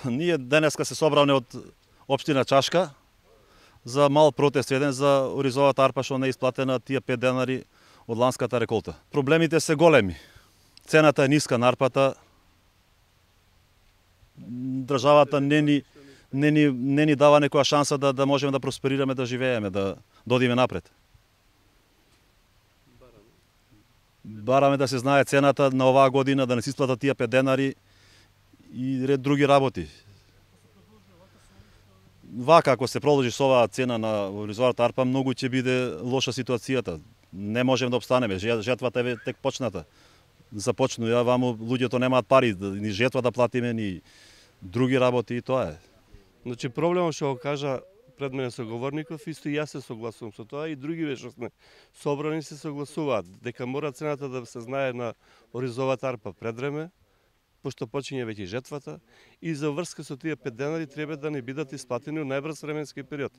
Ние денеска се собране од општина Чашка за мал протест еден за оризовата арпа што не е исплатена тие 5 денари од ланската реколта. Проблемите се големи. Цената е ниска на арпата. Државата не ни дава некоја шанса да можеме да просперираме, да живееме, да одиме напред. Бараме да се знае цената на оваа година, да не се исплатат тие 5 денари и ред други работи. Вака, ако се продолжи со оваа цена на оризовата арпа, многу ќе биде лоша ситуацијата. Не можеме да обстанеме. Жетвата е тек почната. Започнува, ваму луѓето немаат пари, ни жетва да платиме, ни други работи и тоа е. Значи проблемот што го кажа пред мене соговорников, исто и јас се согласувам со тоа и други што сме собрани се согласуваат дека мора цената да се знае на оризовата арпа пред време, пошто почиње веќе жетвата и за врска со тие 5 денари треба да не бидат исплатени во најбрз временски период.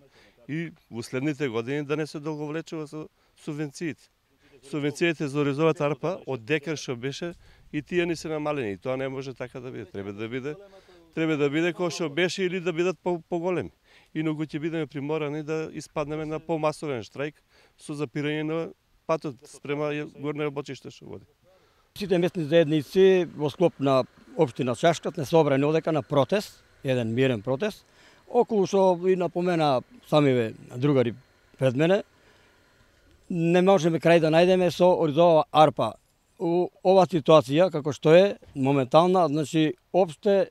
И во следните години да не се долговлечува со субвенциите. Субвенциите за оризовата арпа од декар што беше и тие не се намалени. И тоа не може така да биде. Треба да биде кој што беше или да бидат поголеми. Инаку ќе бидеме приморани да испаднеме на помасовен штрајк со запирање на патот спрема горна обочиште што води. Сите местни заедници во склоп на општина Чашка не собрани одека на протест, еден мирен протест, околу што и напомена самиве другари пред мене, не можеме крај да најдеме со оризова арпа. У ова ситуација како што е моментална, значи опште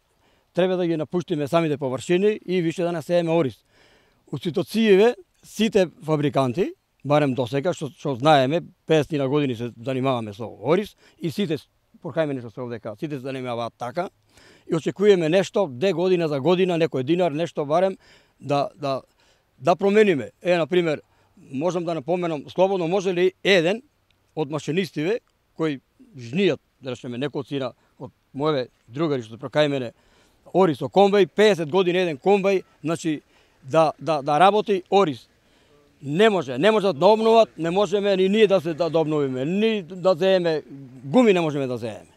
треба да ги напуштиме самите површини и више да не сееме ориз. У ситуацијиве сите фабриканти, барем досега што знаеме, 50 на години се занимаваме со ориз и сите поркајме нешто се овдека, сите се занимаваат така и очекуваме нешто, година за година, некој динар, нешто барем да промениме. На пример, можам да напоменам, слободно може ли еден од машинистиве кои жнијат, да речеме, некоцина од моеве другари што прокај мене ориз со комбај, 50 години еден комбај, значи да работи ориз. Не може да обноват, не можеме ни ние да обновиме, ни да зееме гуми не можеме да зееме.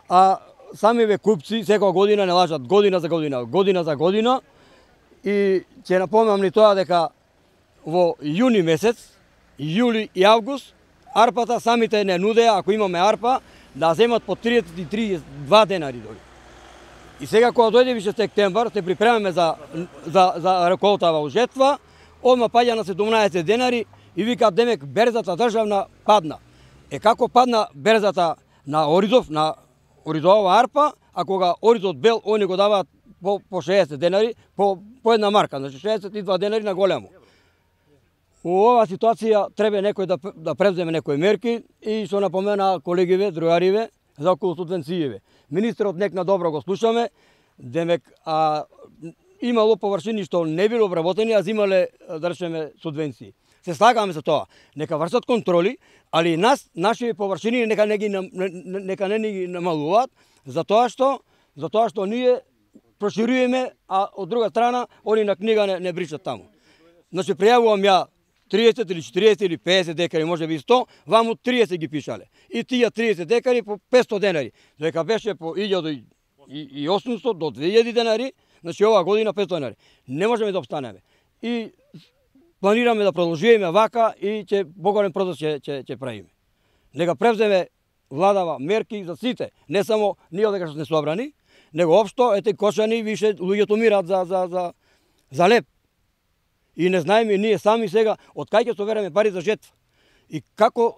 А самиве купци секоја година не лажат година за година и ќе напомнам ни тоа дека во јуни месец, јули и август арпата самите не нудеа, ако имаме арпа, да земат по 32 денари дори. И сега кога дојде више септемвар, се припремаме за реколтава у жетва, одма паѓа на 17 денари и викаат демек берзата државна падна. Како падна берзата на оризов, на оризова арпа, а кога оризот бел, они го даваат по 60 денари, по една марка, значи 62 денари на големо. У оваа ситуација треба некој да превземе некои мерки и што напомена колегиве, другариве, за околу субвенцијеве. Министерот некна добро го слушаме, демек имало површини што не било обработени, а зимале, да речеме, субвенции. Се слагаме со тоа. Нека вршат контроли, али наши површини нека не ни намалуваат, затоа што ние прошируваме, а од друга страна, они на книга не бричат таму. Значи, пријавувам ја 30 или 40 или 50 декари, може би 100, ваму 30 ги пишале. И тие 30 декари по 500 денари. Дека беше по 1800 до 2000 денари, значи оваа година 500 денари. Не можеме да обстанеме. И планираме да продолжиме вака и ќе поголем протест ќе правиме. Нека превземе владава мерки за сите, не само ние одека што сме собрани, него општо ете кошани више луѓето умираат за леп. И не знаеме ние сами сега од кај ќе собереме пари за жетва. И како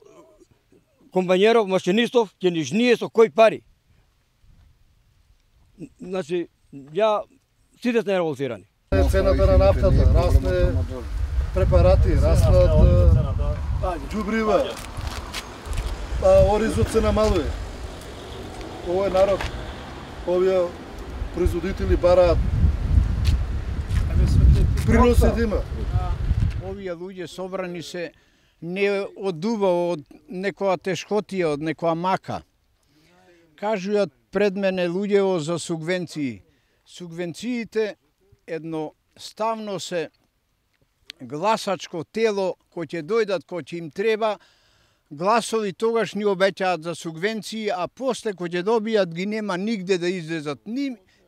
комбањеров, машинистов ќе ни жние со кои пари. Значи, сите сме револцирани. Цената на нафтата, расне препарати, раснат џубрива, оризот се намалува. Овој народ, овие производители бараат приносот има. Овие луѓе собрани се не од дуба, од некоја тешкотија, од некоја мака. Кажуваат пред мене луѓево за субвенции. Субвенциите едноставно се гласачко тело кој ќе дојдат, кој ќе им треба гласови, тогаш ни обеќаат за субвенции, а после кој ќе добијат ги нема нигде да излезат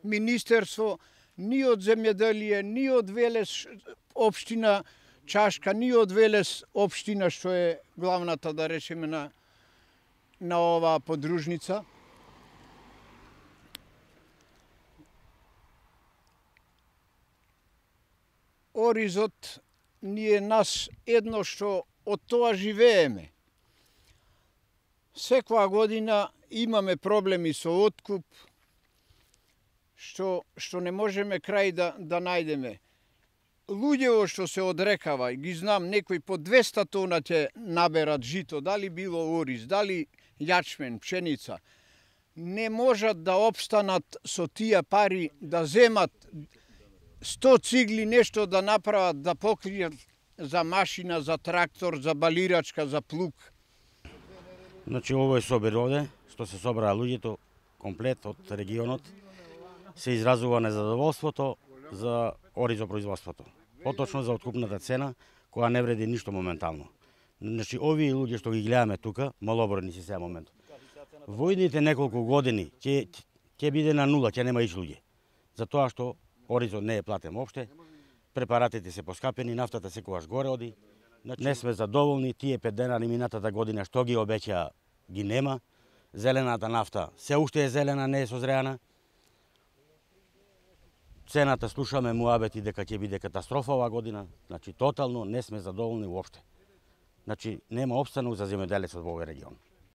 министерство, ни од земјоделие, ни од Велес општина Чашка, ни од Велес општина што е главната, да речеме, на оваа подружница. Оризот ние нас едно што од тоа живееме. Секоја година имаме проблеми со откуп, што не можеме крај да најдеме. Луѓето што се одрекава, ги знам, некои по 200 тона ќе наберат жито, дали било ориз, дали јачмен, пшеница, не можат да опстанат со тие пари, да земат 100 цигли нешто да направат, да покријат за машина, за трактор, за балирачка, за плуг. Значи, овој собир овде, што се собраа луѓето, комплет од регионот, се изразува незадоволството за оризопроизводството. Поточно за откупната цена, која не вреди ништо моментално. Значи, овие луѓе што ги гледаме тука, малобројни си сега момент. Во идните неколку години ќе биде на нула, ќе нема иш луѓе. Затоа што оризот не е платен опште, препаратите се поскапени, нафтата секогаш горе оди. Не сме задоволни, тие 5 денари минатата година што ги обеќаа ги нема. Зелената нафта се уште е зелена, не е созреана. Цената слушаме муабети дека ќе биде катастрофа оваа година. Значи, тотално не сме задоволни уопште. Значи, нема опстанок за земјоделецот во овој регион.